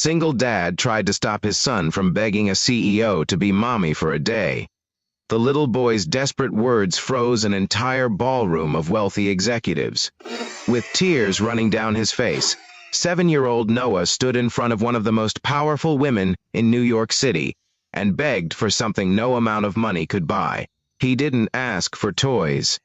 single dad tried to stop his son from begging a CEO to be mommy for a day. The little boy's desperate words froze an entire ballroom of wealthy executives. With tears running down his face, 7-year-old Noah stood in front of one of the most powerful women in New York City and begged for something no amount of money could buy. He didn't ask for toys.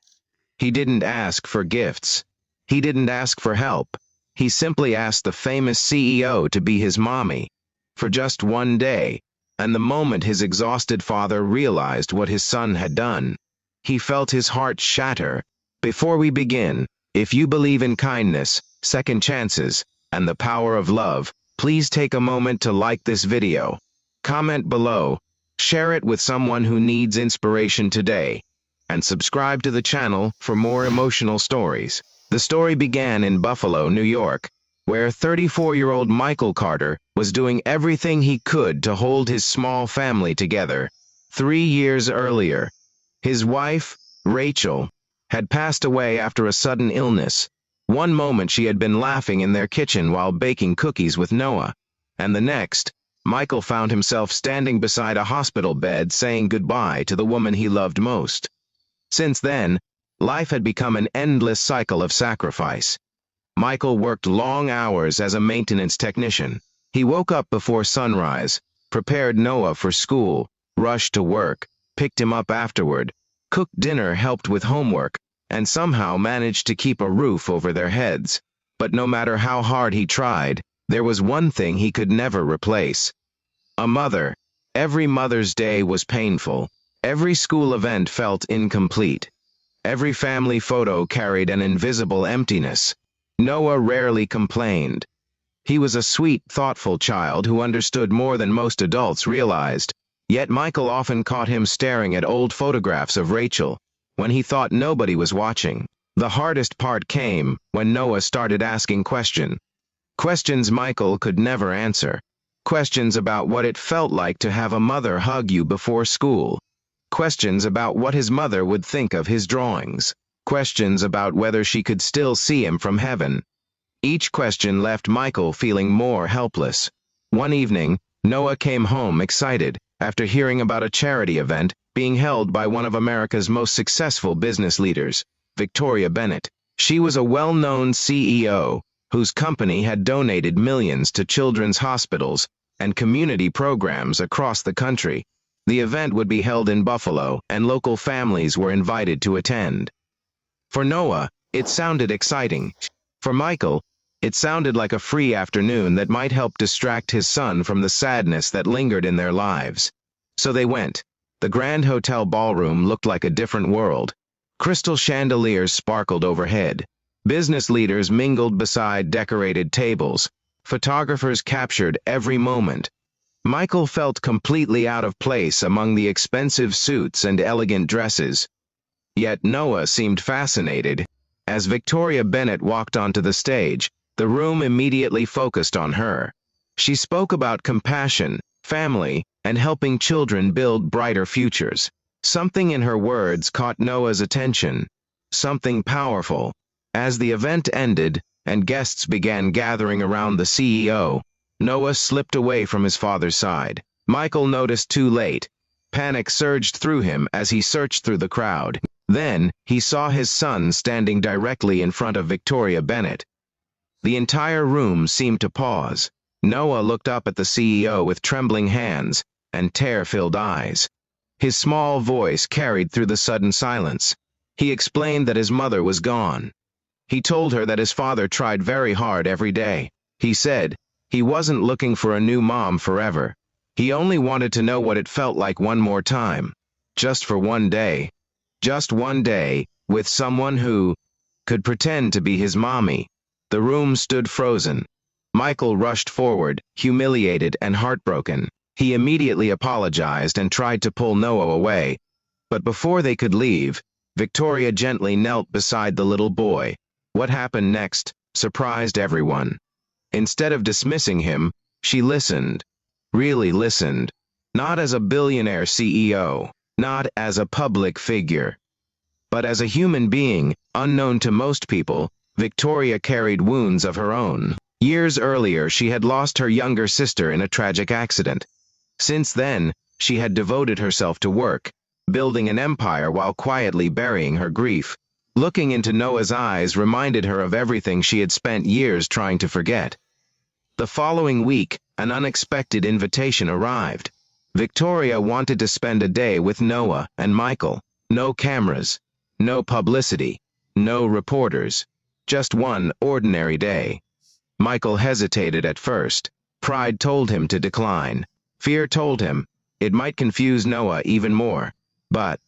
He didn't ask for gifts. He didn't ask for help. He simply asked the famous CEO to be his mommy for just one day. And the moment his exhausted father realized what his son had done, he felt his heart shatter. Before we begin, if you believe in kindness, second chances, and the power of love, please take a moment to like this video, comment below, share it with someone who needs inspiration today, and subscribe to the channel for more emotional stories. The story began in Buffalo, New York, where 34-year-old Michael Carter was doing everything he could to hold his small family together. 3 years earlier, his wife, Rachel, had passed away after a sudden illness. One moment she had been laughing in their kitchen while baking cookies with Noah, and the next, Michael found himself standing beside a hospital bed saying goodbye to the woman he loved most. Since then, life had become an endless cycle of sacrifice. Michael worked long hours as a maintenance technician. He woke up before sunrise, prepared Noah for school, rushed to work, picked him up afterward, cooked dinner, helped with homework, and somehow managed to keep a roof over their heads. But no matter how hard he tried, there was one thing he could never replace: a mother. Every Mother's Day was painful. Every school event felt incomplete. Every family photo carried an invisible emptiness. Noah rarely complained. He was a sweet, thoughtful child who understood more than most adults realized. Yet Michael often caught him staring at old photographs of Rachel when he thought nobody was watching. The hardest part came when Noah started asking questions Michael could never answer. Questions about what it felt like to have a mother hug you before school. Questions about what his mother would think of his drawings. Questions about whether she could still see him from heaven. Each question left Michael feeling more helpless. One evening, Noah came home excited after hearing about a charity event being held by one of America's most successful business leaders, Victoria Bennett. She was a well-known CEO whose company had donated millions to children's hospitals and community programs across the country. The event would be held in Buffalo, and local families were invited to attend. For Noah, it sounded exciting. For Michael, it sounded like a free afternoon that might help distract his son from the sadness that lingered in their lives. So they went. The Grand Hotel ballroom looked like a different world. Crystal chandeliers sparkled overhead. Business leaders mingled beside decorated tables. Photographers captured every moment. Michael felt completely out of place among the expensive suits and elegant dresses. Yet Noah seemed fascinated. As Victoria Bennett walked onto the stage, the room immediately focused on her. She spoke about compassion, family, and helping children build brighter futures. Something in her words caught Noah's attention. Something powerful. As the event ended, and guests began gathering around the CEO, Noah slipped away from his father's side. Michael noticed too late. Panic surged through him as he searched through the crowd. Then, he saw his son standing directly in front of Victoria Bennett. The entire room seemed to pause. Noah looked up at the CEO with trembling hands and tear-filled eyes. His small voice carried through the sudden silence. He explained that his mother was gone. He told her that his father tried very hard every day. He said he wasn't looking for a new mom forever. He only wanted to know what it felt like one more time. Just for one day. Just one day, with someone who could pretend to be his mommy. The room stood frozen. Michael rushed forward, humiliated and heartbroken. He immediately apologized and tried to pull Noah away. But before they could leave, Victoria gently knelt beside the little boy. What happened next surprised everyone. Instead of dismissing him, she listened. Really listened. Not as a billionaire CEO. Not as a public figure. But as a human being, unknown to most people, Victoria carried wounds of her own. Years earlier, she had lost her younger sister in a tragic accident. Since then, she had devoted herself to work, building an empire while quietly burying her grief. Looking into Noah's eyes reminded her of everything she had spent years trying to forget. The following week, an unexpected invitation arrived. Victoria wanted to spend a day with Noah and Michael. No cameras, no publicity, no reporters. Just one ordinary day. Michael hesitated at first. Pride told him to decline. Fear told him it might confuse Noah even more. But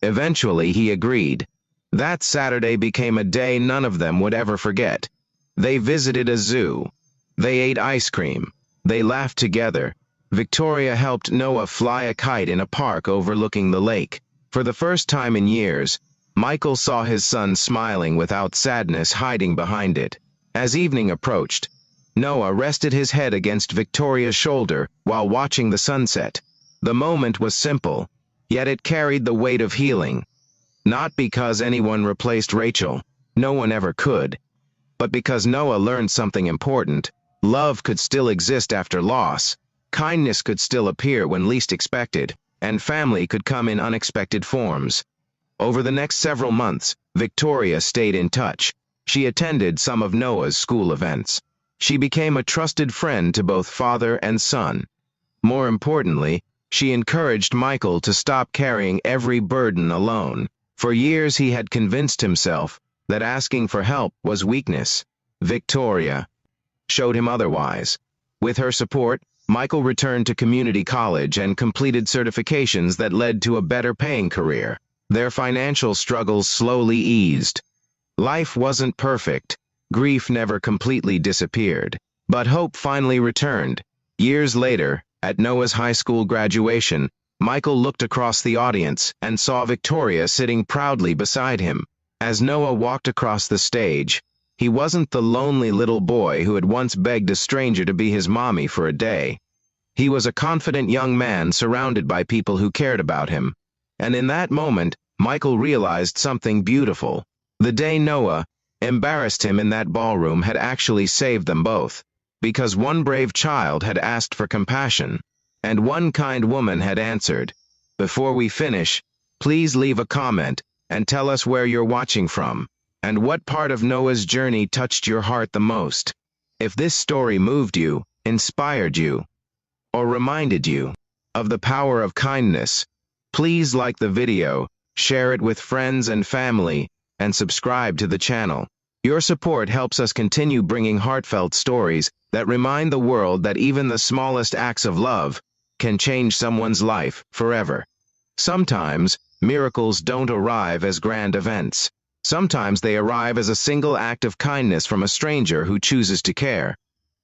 eventually he agreed. That Saturday became a day none of them would ever forget. They visited a zoo. They ate ice cream. They laughed together. Victoria helped Noah fly a kite in a park overlooking the lake. For the first time in years, Michael saw his son smiling without sadness hiding behind it. As evening approached, Noah rested his head against Victoria's shoulder while watching the sunset. The moment was simple, yet it carried the weight of healing. Not because anyone replaced Rachel, no one ever could, but because Noah learned something important. Love could still exist after loss, kindness could still appear when least expected, and family could come in unexpected forms. Over the next several months, Victoria stayed in touch. She attended some of Noah's school events. She became a trusted friend to both father and son. More importantly, she encouraged Michael to stop carrying every burden alone. For years he had convinced himself that asking for help was weakness. Victoria showed him otherwise. With her support, Michael returned to community college and completed certifications that led to a better paying career. Their financial struggles slowly eased. Life wasn't perfect. Grief never completely disappeared. But hope finally returned. Years later, at Noah's high school graduation, Michael looked across the audience and saw Victoria sitting proudly beside him. As Noah walked across the stage, he wasn't the lonely little boy who had once begged a stranger to be his mommy for a day. He was a confident young man surrounded by people who cared about him. And in that moment, Michael realized something beautiful. The day Noah embarrassed him in that ballroom had actually saved them both. Because one brave child had asked for compassion, and one kind woman had answered. Before we finish, please leave a comment and tell us where you're watching from, and what part of Noah's journey touched your heart the most. If this story moved you, inspired you, or reminded you of the power of kindness, please like the video, share it with friends and family, and subscribe to the channel. Your support helps us continue bringing heartfelt stories that remind the world that even the smallest acts of love can change someone's life forever. Sometimes, miracles don't arrive as grand events. Sometimes they arrive as a single act of kindness from a stranger who chooses to care.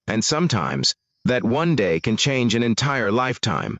And sometimes, that one day can change an entire lifetime.